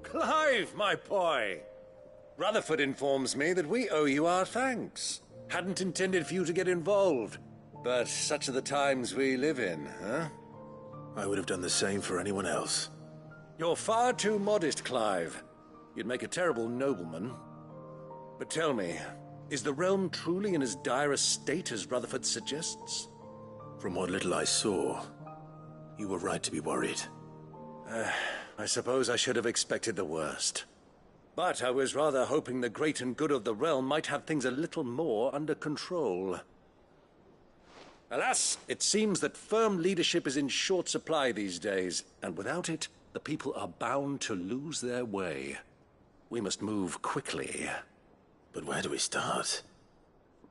Clive, my boy! Rutherford informs me that we owe you our thanks. Hadn't intended for you to get involved, but such are the times we live in, huh? I would have done the same for anyone else. You're far too modest, Clive. You'd make a terrible nobleman. But tell me, is the realm truly in as dire a state as Rutherford suggests? From what little I saw, you were right to be worried. I suppose I should have expected the worst. But I was rather hoping the great and good of the realm might have things a little more under control. Alas, it seems that firm leadership is in short supply these days, and without it, the people are bound to lose their way. We must move quickly. But where do we start?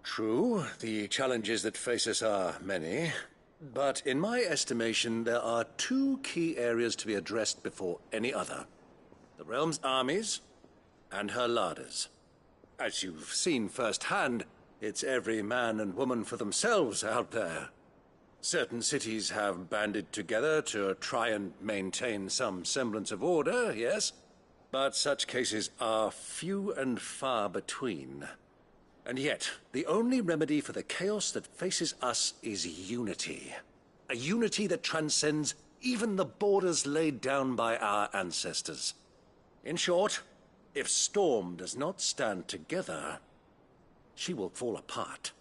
True, the challenges that face us are many. But in my estimation, there are two key areas to be addressed before any other. The realm's armies and her larders. As you've seen firsthand, it's every man and woman for themselves out there. Certain cities have banded together to try and maintain some semblance of order, yes, but such cases are few and far between. And yet, the only remedy for the chaos that faces us is unity. A unity that transcends even the borders laid down by our ancestors. In short, if Storm does not stand together, she will fall apart.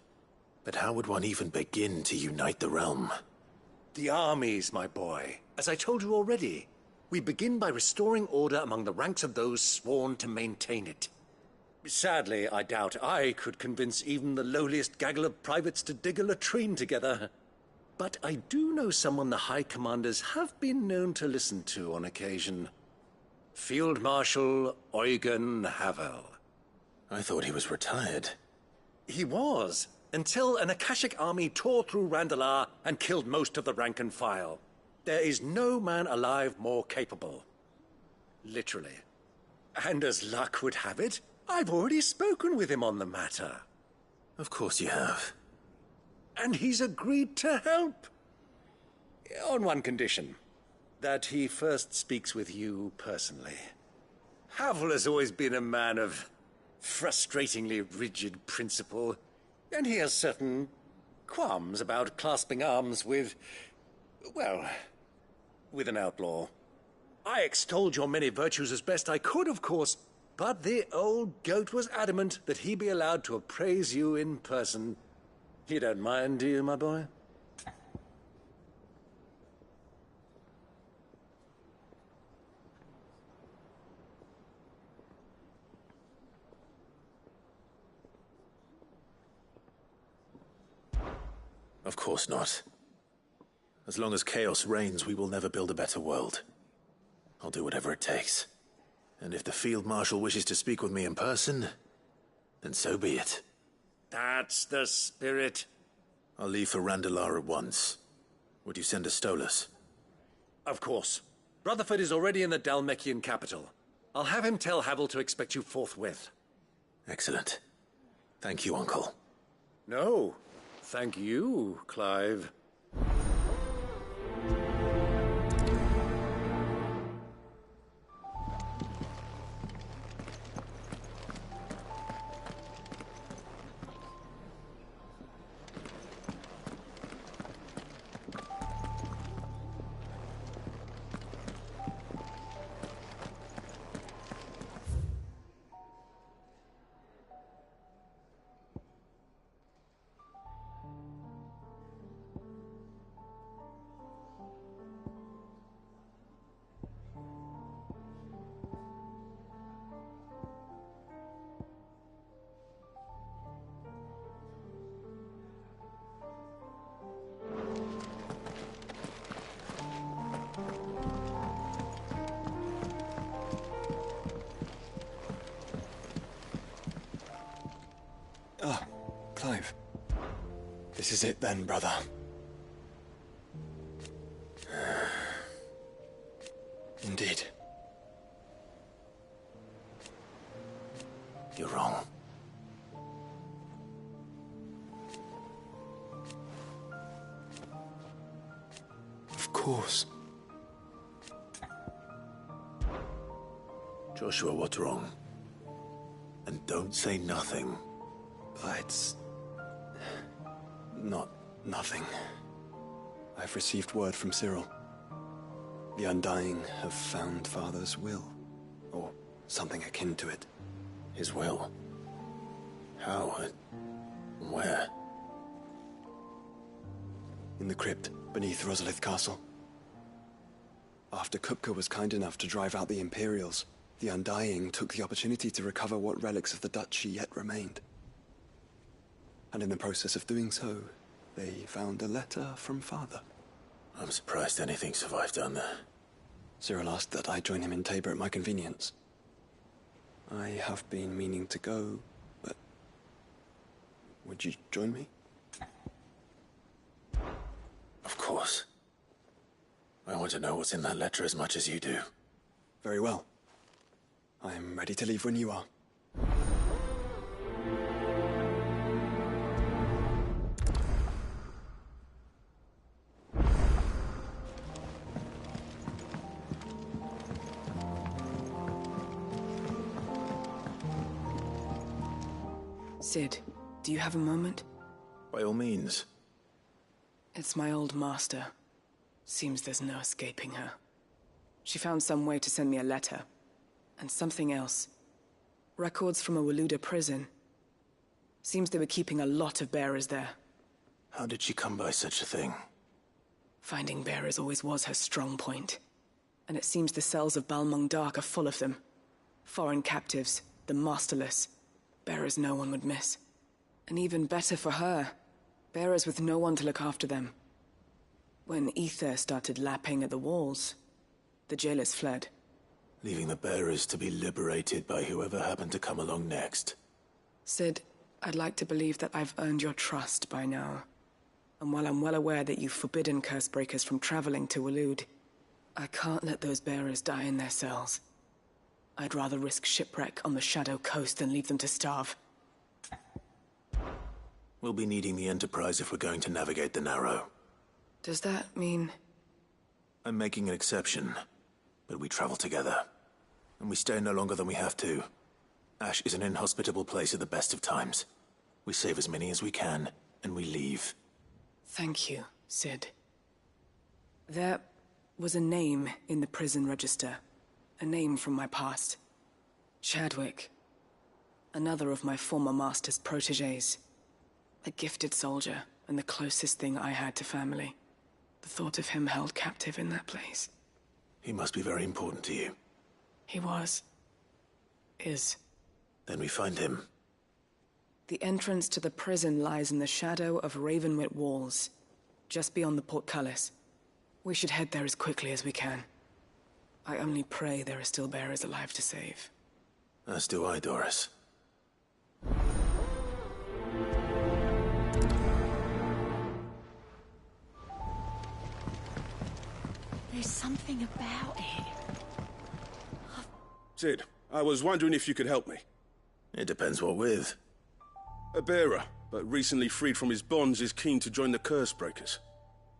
But how would one even begin to unite the realm? The armies, my boy. As I told you already, we begin by restoring order among the ranks of those sworn to maintain it. Sadly, I doubt I could convince even the lowliest gaggle of privates to dig a latrine together. But I do know someone the High Commanders have been known to listen to on occasion. Field Marshal Eugen Havel. I thought he was retired. He was, until an Akashic army tore through Randalar and killed most of the rank and file. There is no man alive more capable. Literally. And as luck would have it, I've already spoken with him on the matter. Of course you have. And he's agreed to help. On one condition. That he first speaks with you personally. Havel has always been a man of frustratingly rigid principle, and he has certain qualms about clasping arms with, well, with an outlaw. I extolled your many virtues as best I could, of course, but the old goat was adamant that he be allowed to appraise you in person. You don't mind, do you, my boy? Of course not. As long as chaos reigns, we will never build a better world. I'll do whatever it takes. And if the Field Marshal wishes to speak with me in person, then so be it. That's the spirit. I'll leave for Randalar at once. Would you send a Stolas? Of course. Rutherford is already in the Dalmekian capital. I'll have him tell Havel to expect you forthwith. Excellent. Thank you, Uncle. No. Thank you, Clive. Ah, Clive. This is it then, brother. Indeed. You're wrong. Of course. Joshua, what's wrong? And don't say nothing. It's... not nothing. I've received word from Cyril. The Undying have found Father's will, or something akin to it. His will? How? And where? In the crypt beneath Rosalith Castle. After Kupka was kind enough to drive out the Imperials, the Undying took the opportunity to recover what relics of the Duchy yet remained. And in the process of doing so, they found a letter from Father. I'm surprised anything survived down there. Cyril asked that I join him in Tabor at my convenience. I have been meaning to go, but... would you join me? Of course. I want to know what's in that letter as much as you do. Very well. I'm ready to leave when you are. Sid, do you have a moment? By all means. It's my old master. Seems there's no escaping her. She found some way to send me a letter. And something else. Records from a Waluda prison. Seems they were keeping a lot of bearers there. How did she come by such a thing? Finding bearers always was her strong point. And it seems the cells of Balmung Dark are full of them. Foreign captives, the masterless. Bearers no one would miss. And even better for her, bearers with no one to look after them. When ether started lapping at the walls, the jailers fled. Leaving the bearers to be liberated by whoever happened to come along next. Sid, I'd like to believe that I've earned your trust by now. And while I'm well aware that you've forbidden Cursebreakers from traveling to Waloed, I can't let those bearers die in their cells. I'd rather risk shipwreck on the Shadow Coast than leave them to starve. We'll be needing the Enterprise if we're going to navigate the Narrow. Does that mean... I'm making an exception, but we travel together. And we stay no longer than we have to. Ash is an inhospitable place at the best of times. We save as many as we can, and we leave. Thank you, Sid. There was a name in the prison register. A name from my past. Chadwick. Another of my former master's protégés. A gifted soldier, and the closest thing I had to family. The thought of him held captive in that place. He must be very important to you. He was. Is. Then we find him. The entrance to the prison lies in the shadow of Ravenwit Walls, just beyond the portcullis. We should head there as quickly as we can. I only pray there are still bearers alive to save. As do I, Doris. There's something about it. Sid, I was wondering if you could help me. It depends what with. A bearer, but recently freed from his bonds, is keen to join the Cursebreakers.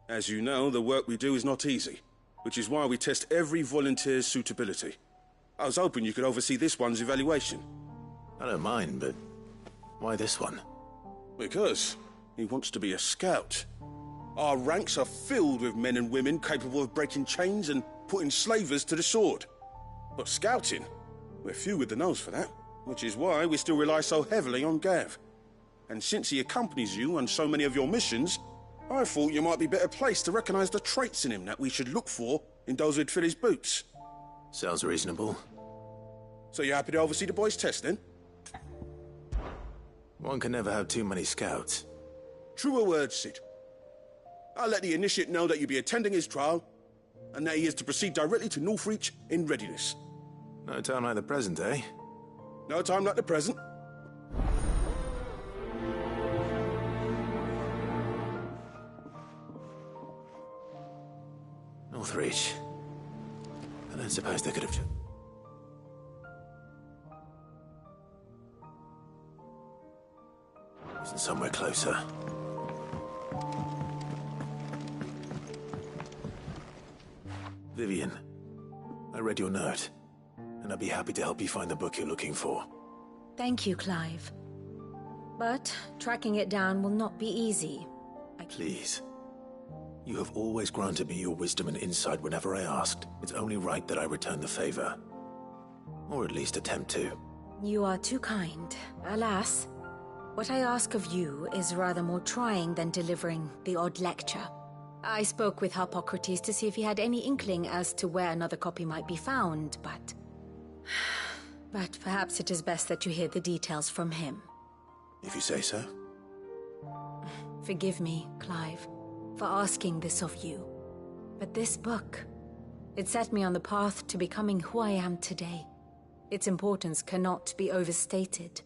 As you know, the work we do is not easy, which is why we test every volunteer's suitability. I was hoping you could oversee this one's evaluation. I don't mind, but why this one? Because he wants to be a scout. Our ranks are filled with men and women capable of breaking chains and putting slavers to the sword. But scouting, we're few with the nose for that, which is why we still rely so heavily on Gav. And since he accompanies you on so many of your missions, I thought you might be better placed to recognize the traits in him that we should look for in those who'd fill his boots. Sounds reasonable. So you're happy to oversee the boys' test, then? One can never have too many scouts. Truer words, Sid. I'll let the initiate know that you'll be attending his trial, and that he is to proceed directly to Northreach in readiness. No time like the present, eh? No time like the present. Northreach. I don't suppose they could have... Isn't somewhere closer. Vivian, I read your note. and I'd be happy to help you find the book you're looking for. Thank you, Clive. But tracking it down will not be easy. Please. You have always granted me your wisdom and insight whenever I asked. It's only right that I return the favor. Or at least attempt to. You are too kind. Alas, what I ask of you is rather more trying than delivering the odd lecture. I spoke with Harpocrates to see if he had any inkling as to where another copy might be found, but... But perhaps it is best that you hear the details from him. If you say so. Forgive me, Clive, for asking this of you. But this book, it set me on the path to becoming who I am today. Its importance cannot be overstated.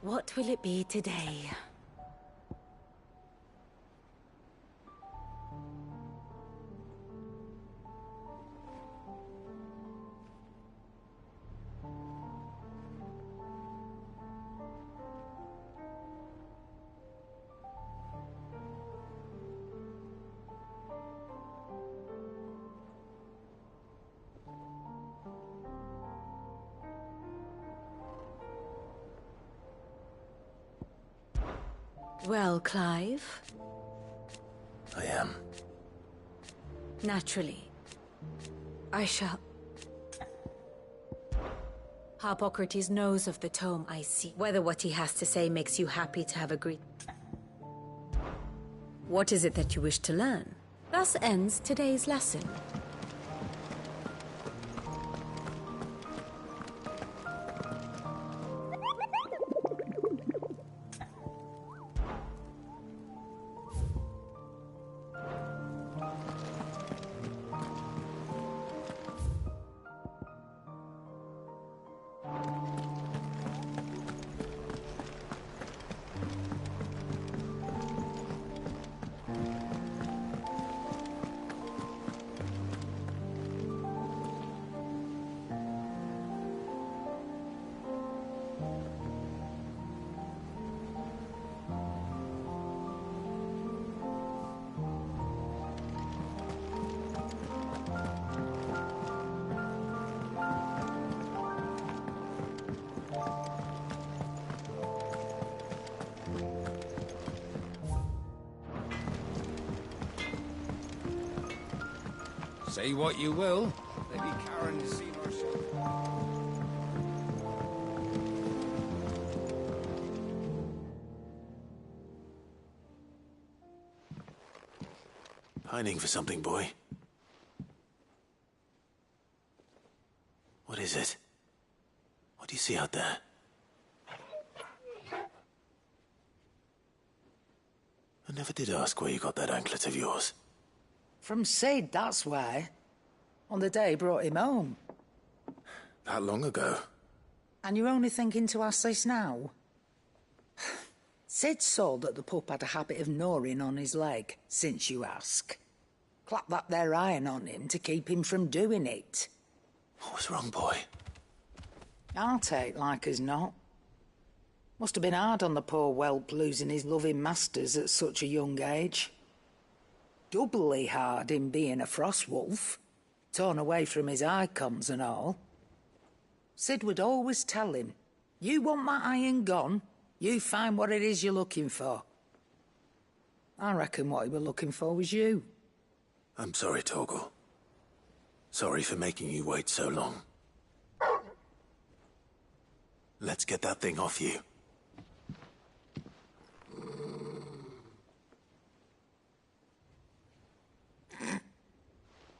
What will it be today? Well, Clive? I am. Naturally. I shall... Harpocrates knows of the tome, I see. Whether what he has to say makes you happy to have agreed. What is it that you wish to learn? Thus ends today's lesson. Say what you will, Lady Karen has seen herself. Pining for something, boy. What is it? What do you see out there? I never did ask where you got that anklet of yours. From Sid, that's why. On the day he brought him home. That long ago? And you're only thinking to ask this now? Sid saw that the pup had a habit of gnawing on his leg, since you ask. Clap that there iron on him to keep him from doing it. What was wrong, boy? I'll take like as not. Must have been hard on the poor whelp losing his loving masters at such a young age. Doubly hard in being a frost wolf, torn away from his icons and all. Sid would always tell him, you want that iron gone, you find what it is you're looking for. I reckon what he were looking for was you. I'm sorry, Torgal. Sorry for making you wait so long. Let's get that thing off you.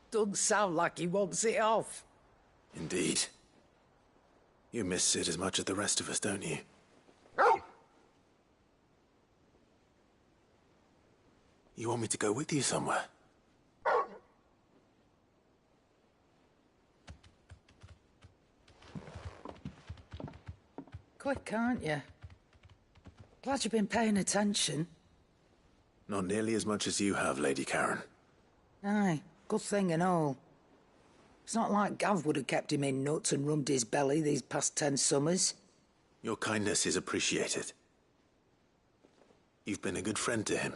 Doesn't sound like he wants it off. Indeed. You miss Sid as much as the rest of us, don't you? You want me to go with you somewhere? Quick, aren't you? Glad you've been paying attention. Not nearly as much as you have, Lady Karen. Aye, good thing and all. It's not like Gav would have kept him in nuts and rubbed his belly these past 10 summers. Your kindness is appreciated. You've been a good friend to him.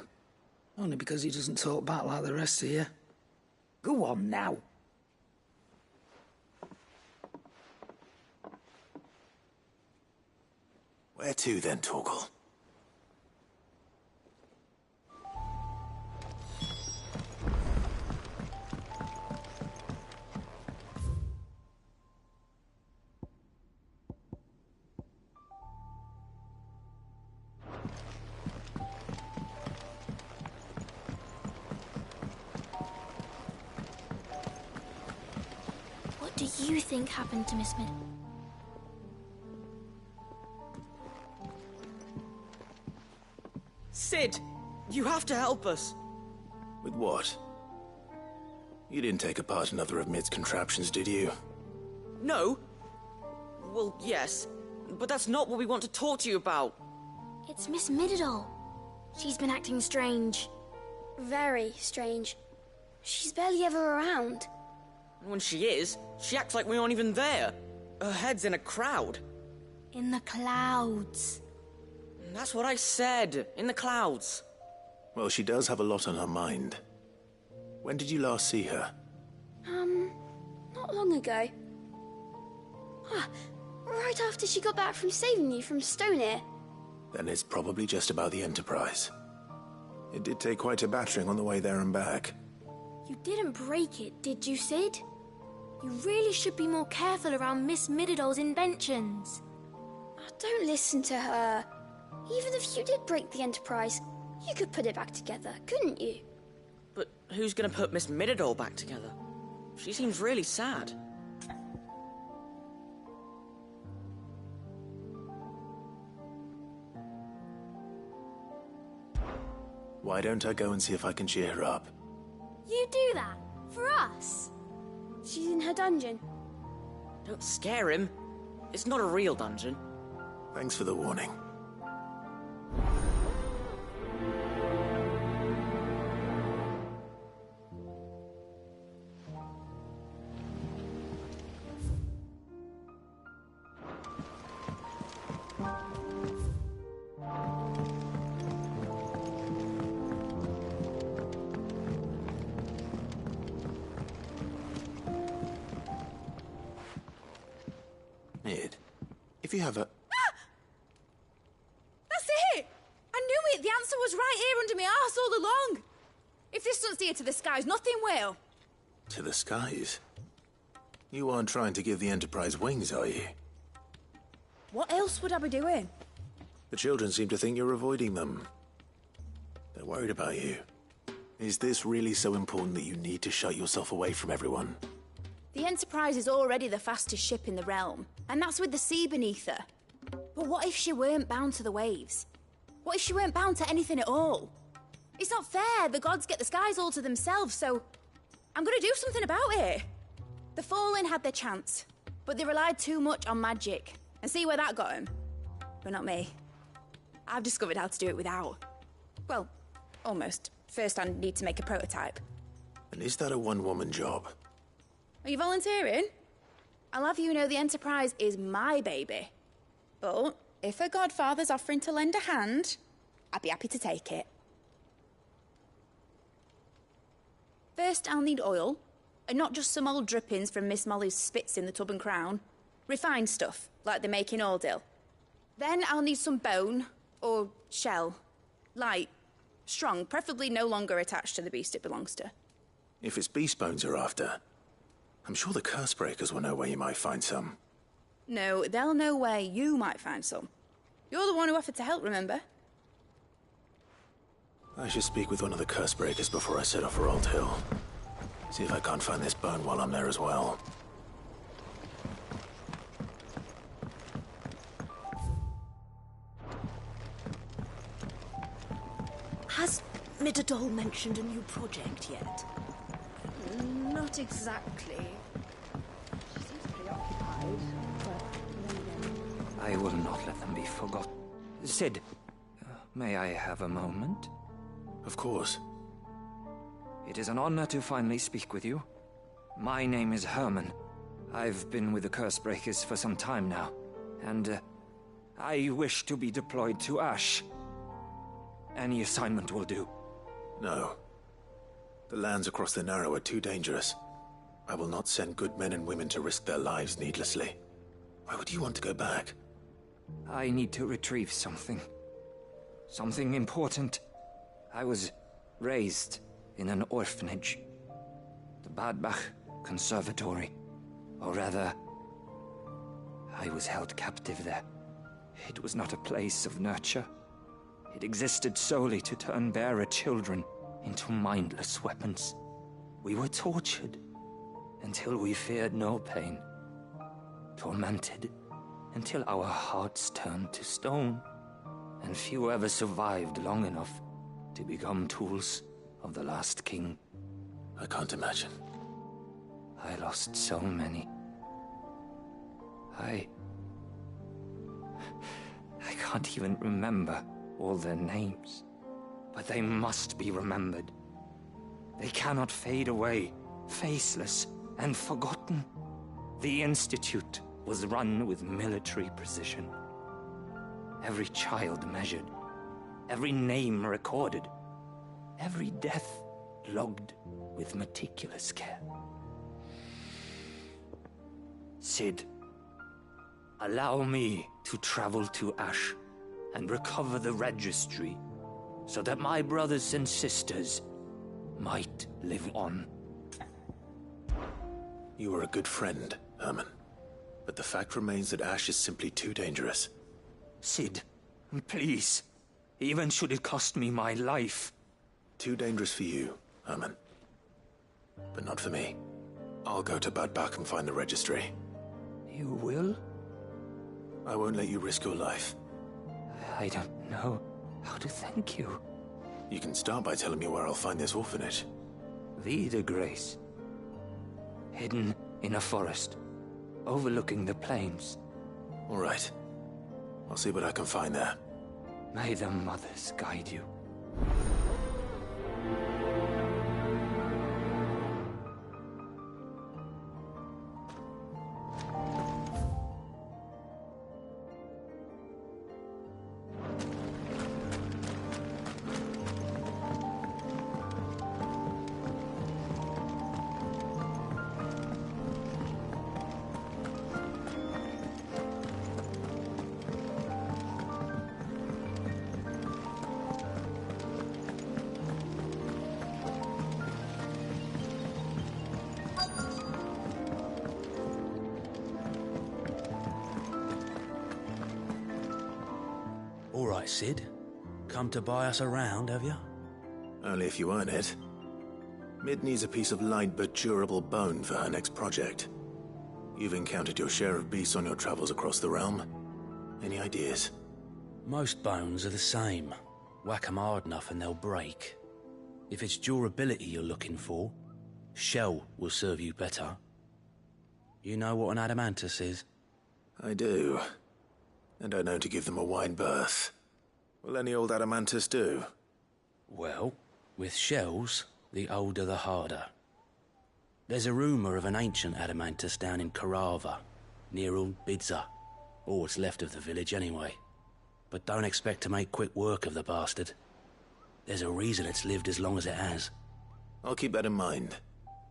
Only because he doesn't talk back like the rest of you. Go on now. Where to then, Torgal? What do you think happened to Miss Mid? Sid, you have to help us. With what? You didn't take apart another of Mid's contraptions, did you? No. Well, yes, but that's not what we want to talk to you about. It's Miss Mididol. She's been acting strange. Very strange. She's barely ever around. When she is, she acts like we aren't even there. Her head's in a crowd. In the clouds. That's what I said, in the clouds. Well, she does have a lot on her mind. When did you last see her? Not long ago. Right after she got back from saving you from Stoneir. Then it's probably just about the Enterprise. It did take quite a battering on the way there and back. You didn't break it, did you, Sid? You really should be more careful around Miss Mididol's inventions. Don't listen to her. Even if you did break the Enterprise, you could put it back together, couldn't you? But who's gonna put Miss Mididol back together? She seems really sad. Why don't I go and see if I can cheer her up? You do that? For us? She's in her dungeon. Don't scare him. It's not a real dungeon. Thanks for the warning. Mid, if you have a... That's it! I knew it! The answer was right here under my arse all along! If this doesn't steer to the skies, nothing will. To the skies? You aren't trying to give the Enterprise wings, are you? What else would I be doing? The children seem to think you're avoiding them. They're worried about you. Is this really so important that you need to shut yourself away from everyone? The Enterprise is already the fastest ship in the realm, and that's with the sea beneath her. But what if she weren't bound to the waves? What if she weren't bound to anything at all? It's not fair. The gods get the skies all to themselves, so I'm gonna do something about it. The Fallen had their chance, but they relied too much on magic. And see where that got them? But not me. I've discovered how to do it without. Well, almost. First I need to make a prototype. And is that a one-woman job? Are you volunteering? I'll have you know the Enterprise is my baby. But if a godfather's offering to lend a hand, I'd be happy to take it. First, I'll need oil, and not just some old drippings from Miss Molly's spits in the Tub and Crown. Refined stuff, like they make in Ordil. Then I'll need some bone, or shell. Light, strong, preferably no longer attached to the beast it belongs to. If it's beast bones you're after, I'm sure the curse breakers will know where you might find some. No, they'll know where you might find some. You're the one who offered to help, remember? I should speak with one of the curse breakers before I set off for Old Hill. See if I can't find this bone while I'm there as well. Has Midadol mentioned a new project yet? Not exactly. She seems preoccupied, but I will not let them be forgotten. Sid, may I have a moment? Of course. It is an honor to finally speak with you. My name is Herman. I've been with the Cursebreakers for some time now, and I wish to be deployed to Ash. Any assignment will do. No. The lands across the Narrow are too dangerous. I will not send good men and women to risk their lives needlessly. Why would you want to go back? I need to retrieve something. Something important. I was raised in an orphanage. The Badbach Conservatory. Or rather, I was held captive there. It was not a place of nurture. It existed solely to turn bearer children into mindless weapons. We were tortured until we feared no pain. Tormented until our hearts turned to stone. And few ever survived long enough to become tools of the last king. I can't imagine. I lost so many. I can't even remember all their names. But they must be remembered. They cannot fade away, faceless and forgotten. The Institute was run with military precision. Every child measured, every name recorded, every death logged with meticulous care. Sid, allow me to travel to Ash and recover the registry so that my brothers and sisters might live on. You are a good friend, Herman. But the fact remains that Ash is simply too dangerous. Sid, please. Even should it cost me my life. Too dangerous for you, Herman. But not for me. I'll go to Badbach and find the registry. You will? I won't let you risk your life. I don't know how to thank you. You can start by telling me where I'll find this orphanage. Vida Grace. Hidden in a forest, overlooking the plains. All right. I'll see what I can find there. May the mothers guide you. All right, Sid. Come to buy us around, have you? Only if you earn it. Mid needs a piece of light but durable bone for her next project. You've encountered your share of beasts on your travels across the realm. Any ideas? Most bones are the same. Whack 'em hard enough and they'll break. If it's durability you're looking for, shell will serve you better. You know what an adamantus is? I do. And I know to give them a wide berth. Will any old adamantus do? Well, with shells, the older the harder. There's a rumour of an ancient adamantus down in Karava, near Bidza, or what's left of the village anyway. But don't expect to make quick work of the bastard. There's a reason it's lived as long as it has. I'll keep that in mind.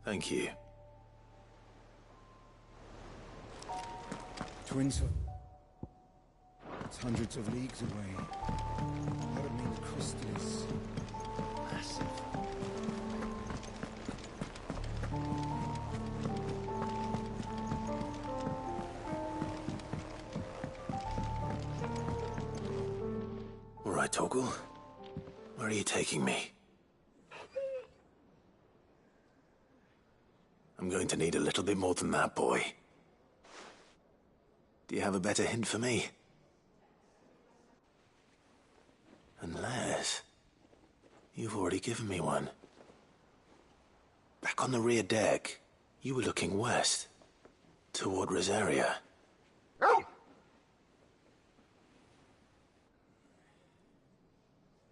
Thank you. Twins. It's hundreds of leagues away. That would mean the crystal is massive. All right, Torgal. Where are you taking me? I'm going to need a little bit more than that, boy. Do you have a better hint for me? Unless... you've already given me one. Back on the rear deck, you were looking west, toward Rosaria.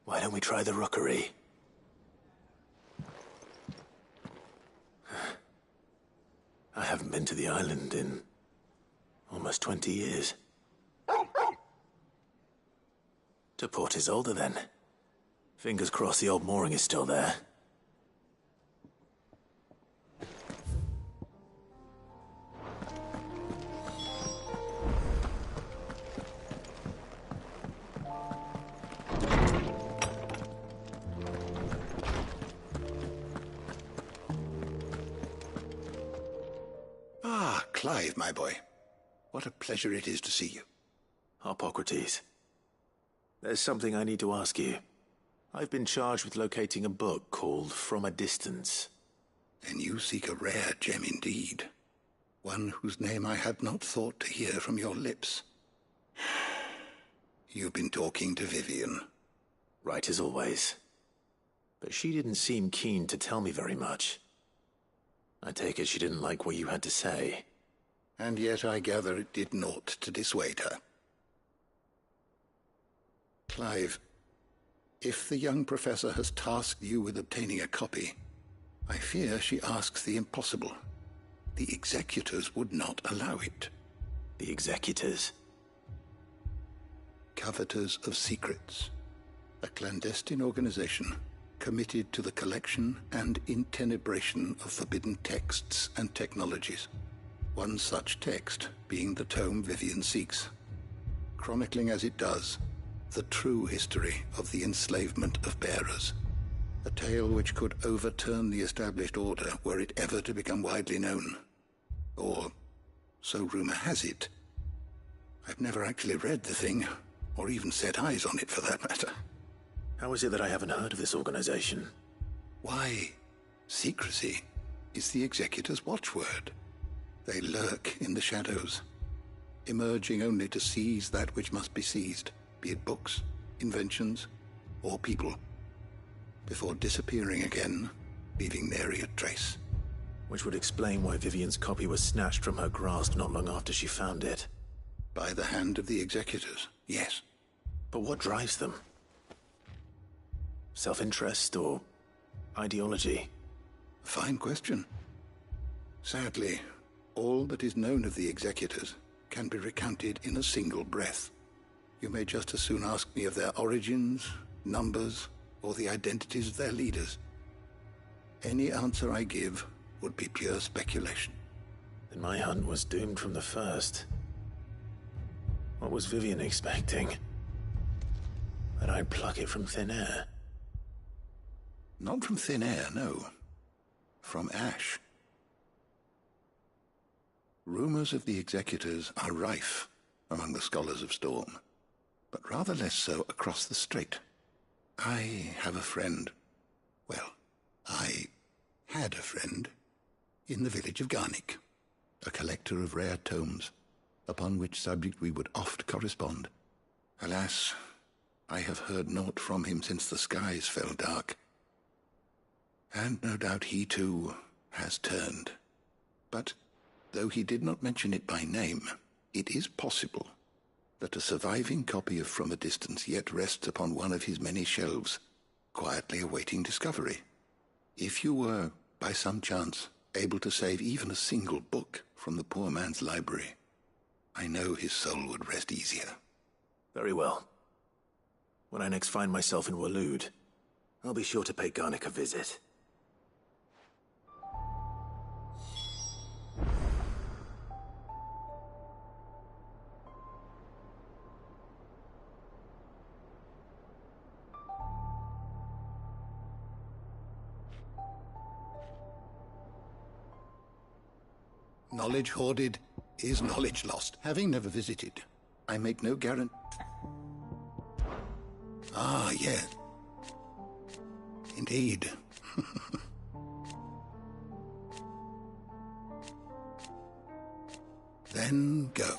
Why don't we try the rookery? I haven't been to the island in almost 20 years. To Port Isolde, then. Fingers crossed the old mooring is still there. Ah, Clive, my boy. What a pleasure it is to see you. Harpocrates. There's something I need to ask you. I've been charged with locating a book called From a Distance. Then you seek a rare gem indeed. One whose name I had not thought to hear from your lips. You've been talking to Vivian. Right as always. But she didn't seem keen to tell me very much. I take it she didn't like what you had to say. And yet I gather it did naught to dissuade her. Clive, if the young professor has tasked you with obtaining a copy, I fear she asks the impossible. The executors would not allow it. The executors? Coveters of Secrets. A clandestine organization committed to the collection and intenebration of forbidden texts and technologies. One such text being the tome Vivian seeks, chronicling as it does the true history of the enslavement of bearers. A tale which could overturn the established order were it ever to become widely known. Or, so rumor has it. I've never actually read the thing, or even set eyes on it for that matter. How is it that I haven't heard of this organization? Why, secrecy is the executor's watchword. They lurk in the shadows, emerging only to seize that which must be seized, be it books, inventions, or people, before disappearing again, leaving nary a trace. Which would explain why Vivian's copy was snatched from her grasp not long after she found it. By the hand of the executors, yes. But what drives them? Self-interest or ideology? A fine question. Sadly, all that is known of the executors can be recounted in a single breath. You may just as soon ask me of their origins, numbers, or the identities of their leaders. Any answer I give would be pure speculation. Then my hunt was doomed from the first. What was Vivian expecting? That I'd pluck it from thin air? Not from thin air, no. From ash. Rumors of the executors are rife among the scholars of Storm, but rather less so across the strait. I have a friend. Well, I had a friend in the village of Garnick, a collector of rare tomes, upon which subject we would oft correspond. Alas, I have heard naught from him since the skies fell dark. And no doubt he too has turned. But though he did not mention it by name, it is possible that a surviving copy of From a Distance yet rests upon one of his many shelves, quietly awaiting discovery. If you were, by some chance, able to save even a single book from the poor man's library, I know his soul would rest easier. Very well. When I next find myself in Waloed, I'll be sure to pay Garnick a visit. Knowledge hoarded is knowledge lost. Having never visited, I make no guarantee. Ah, yes. Indeed. Then go.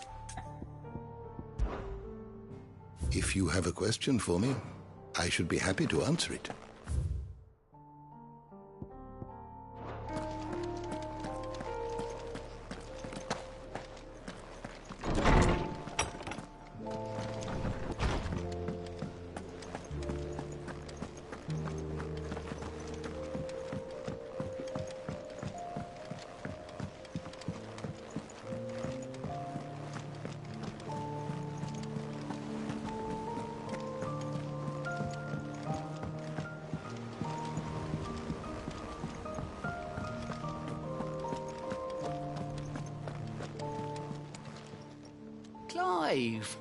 If you have a question for me, I should be happy to answer it. Clive.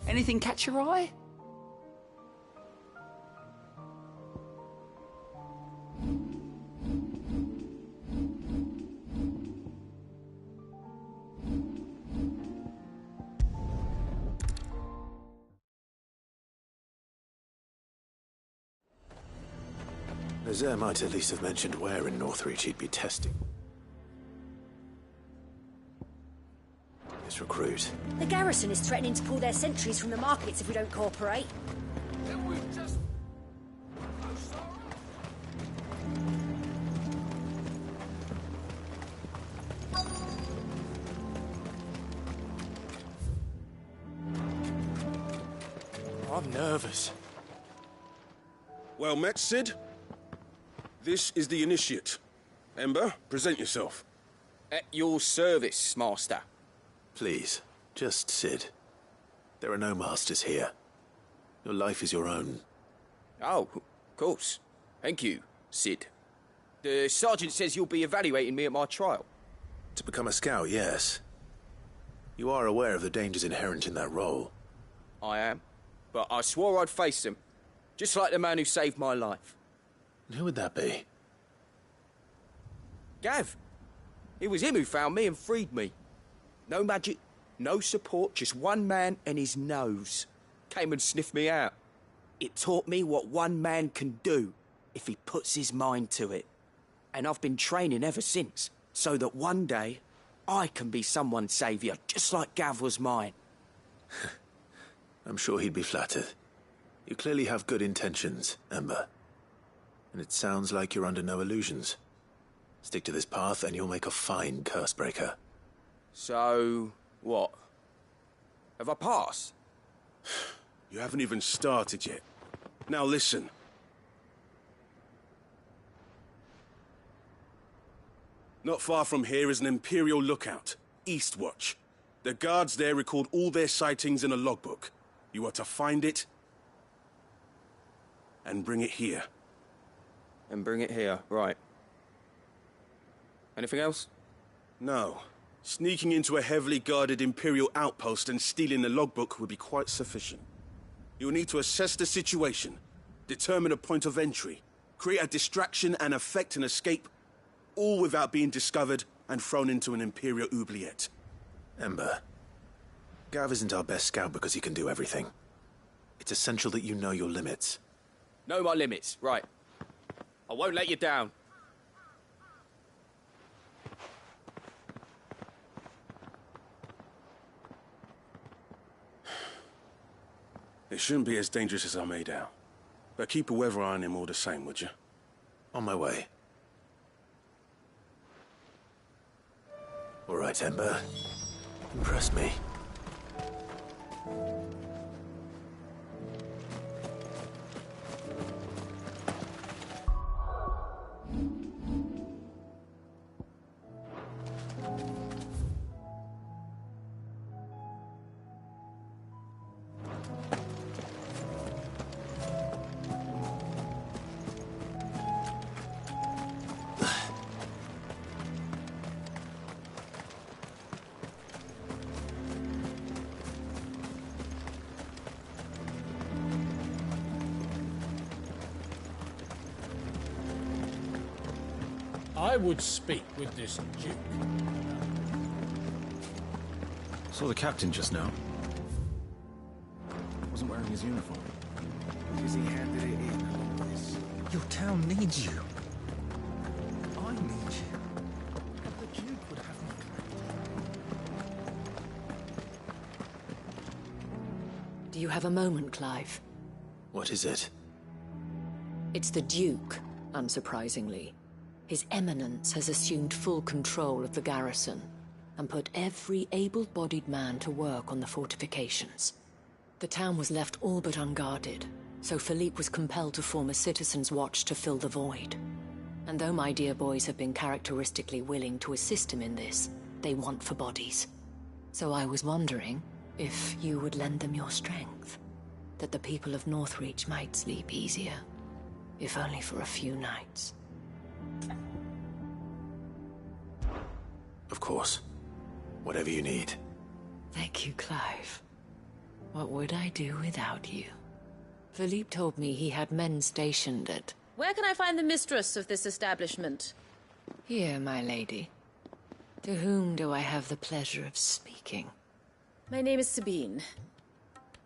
Anything catch your eye? Nazaire might at least have mentioned where in Northreach he'd be testing. This recruit. The garrison is threatening to pull their sentries from the markets if we don't cooperate. Then we just... I'm nervous. Well met, Sid. This is the initiate. Ember, present yourself. At your service, Master. Please, just Sid. There are no masters here. Your life is your own. Oh, of course. Thank you, Sid. The sergeant says you'll be evaluating me at my trial. To become a scout, yes. You are aware of the dangers inherent in that role. I am. But I swore I'd face them. Just like the man who saved my life. And who would that be? Gav. It was him who found me and freed me. No magic, no support, just one man and his nose. Came and sniffed me out. It taught me what one man can do if he puts his mind to it. And I've been training ever since, so that one day I can be someone's saviour, just like Gav was mine. I'm sure he'd be flattered. You clearly have good intentions, Ember. And it sounds like you're under no illusions. Stick to this path and you'll make a fine cursebreaker. So, what? Have I passed? You haven't even started yet. Now listen. Not far from here is an Imperial lookout, Eastwatch. The guards there record all their sightings in a logbook. You are to find it and bring it here. And bring it here, right. Anything else? No. Sneaking into a heavily guarded Imperial outpost and stealing the logbook would be quite sufficient. You'll need to assess the situation, determine a point of entry, create a distraction and effect an escape, all without being discovered and thrown into an Imperial oubliette. Ember, Gav isn't our best scout because he can do everything. It's essential that you know your limits. Know my limits, right. I won't let you down. It shouldn't be as dangerous as I made out. But keep a weather eye on him all the same, would you? On my way. All right, Ember. Impress me. I would speak with this Duke. Saw the captain just now. Wasn't wearing his uniform. Because he handed it in like this. Your town needs you. I need you. The Duke would have me Do you have a moment, Clive? What is it? It's the Duke, unsurprisingly. His Eminence has assumed full control of the garrison and put every able-bodied man to work on the fortifications. The town was left all but unguarded, so Philippe was compelled to form a citizens' watch to fill the void. And though my dear boys have been characteristically willing to assist him in this, they want for bodies. So I was wondering if you would lend them your strength, that the people of Northreach might sleep easier, if only for a few nights. Of course. Whatever you need. Thank you, Clive. What would I do without you? Philippe told me he had men stationed at... Where can I find the mistress of this establishment? Here, my lady. To whom do I have the pleasure of speaking? My name is Sabine,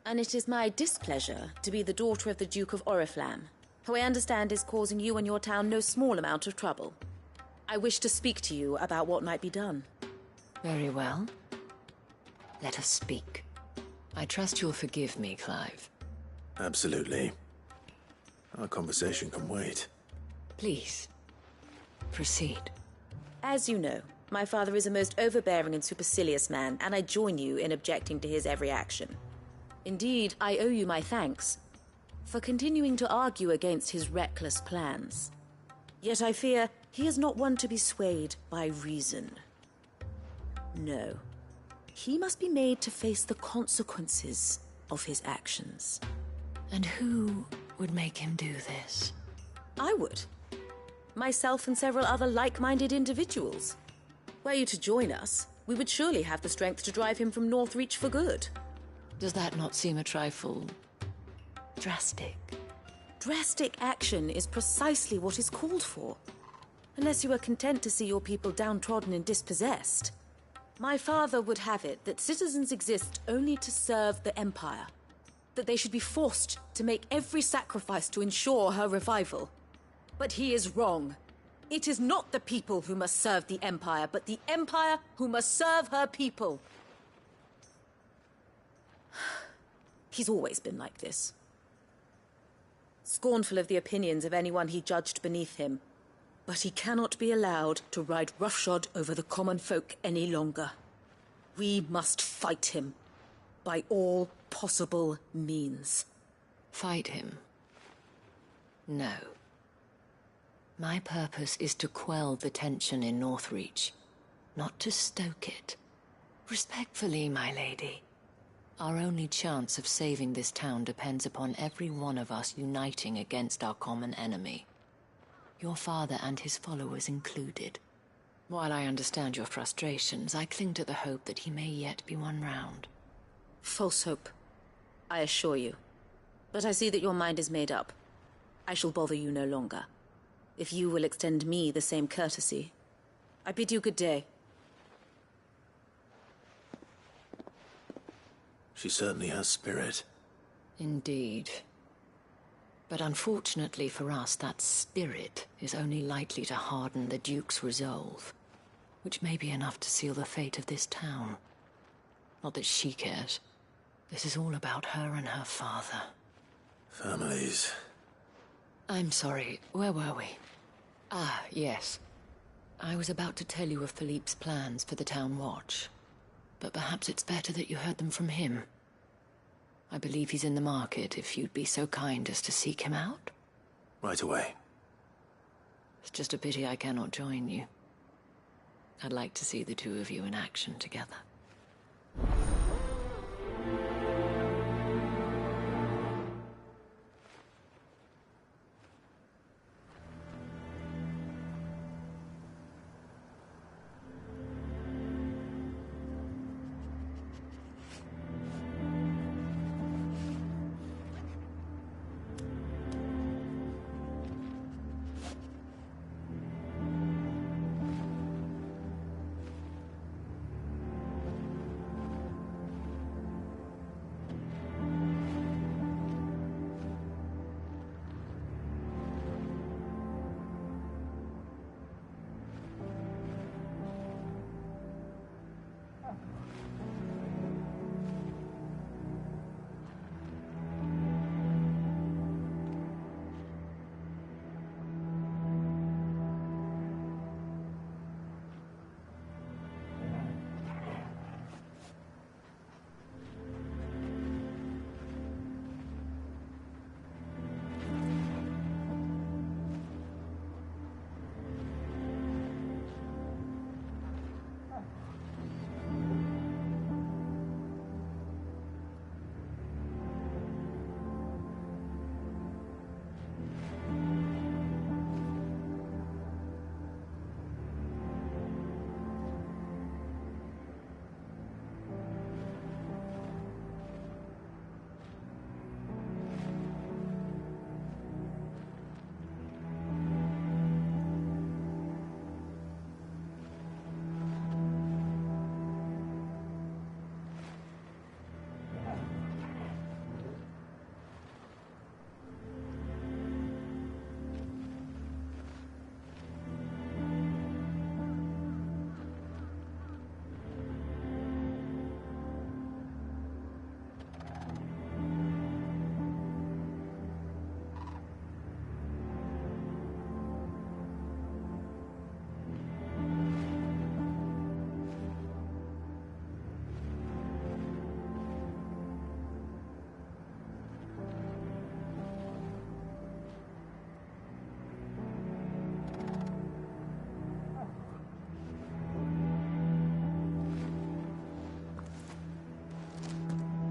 and it is my displeasure to be the daughter of the Duke of Oriflamme, who I understand is causing you and your town no small amount of trouble. I wish to speak to you about what might be done. Very well. Let us speak. I trust you'll forgive me, Clive. Absolutely. Our conversation can wait. Please, proceed. As you know, my father is a most overbearing and supercilious man, and I join you in objecting to his every action. Indeed, I owe you my thanks for continuing to argue against his reckless plans. Yet I fear he is not one to be swayed by reason. No. He must be made to face the consequences of his actions. And who would make him do this? I would. Myself and several other like-minded individuals. Were you to join us, we would surely have the strength to drive him from Northreach for good. Does that not seem a trifle... drastic? Drastic action is precisely what is called for. Unless you are content to see your people downtrodden and dispossessed. My father would have it that citizens exist only to serve the Empire. That they should be forced to make every sacrifice to ensure her revival. But he is wrong. It is not the people who must serve the Empire, but the Empire who must serve her people. He's always been like this. Scornful of the opinions of anyone he judged beneath him. But he cannot be allowed to ride roughshod over the common folk any longer. We must fight him. By all possible means. Fight him? No. My purpose is to quell the tension in Northreach, not to stoke it. Respectfully, my lady. Our only chance of saving this town depends upon every one of us uniting against our common enemy. Your father and his followers included. While I understand your frustrations, I cling to the hope that he may yet be won round. False hope, I assure you. But I see that your mind is made up. I shall bother you no longer. If you will extend me the same courtesy, I bid you good day. She certainly has spirit. Indeed. But unfortunately for us, that spirit is only likely to harden the Duke's resolve, which may be enough to seal the fate of this town. Not that she cares. This is all about her and her father. Families. I'm sorry, where were we? Ah, yes. I was about to tell you of Philippe's plans for the town watch, but perhaps it's better that you heard them from him. I believe he's in the market, if you'd be so kind as to seek him out. Right away. It's just a pity I cannot join you. I'd like to see the two of you in action together.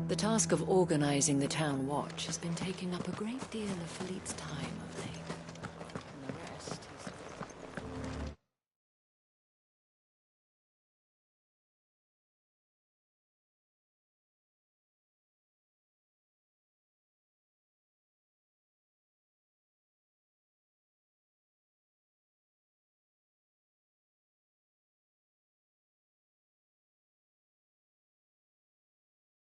The task of organizing the town watch has been taking up a great deal of Philippe's time of late.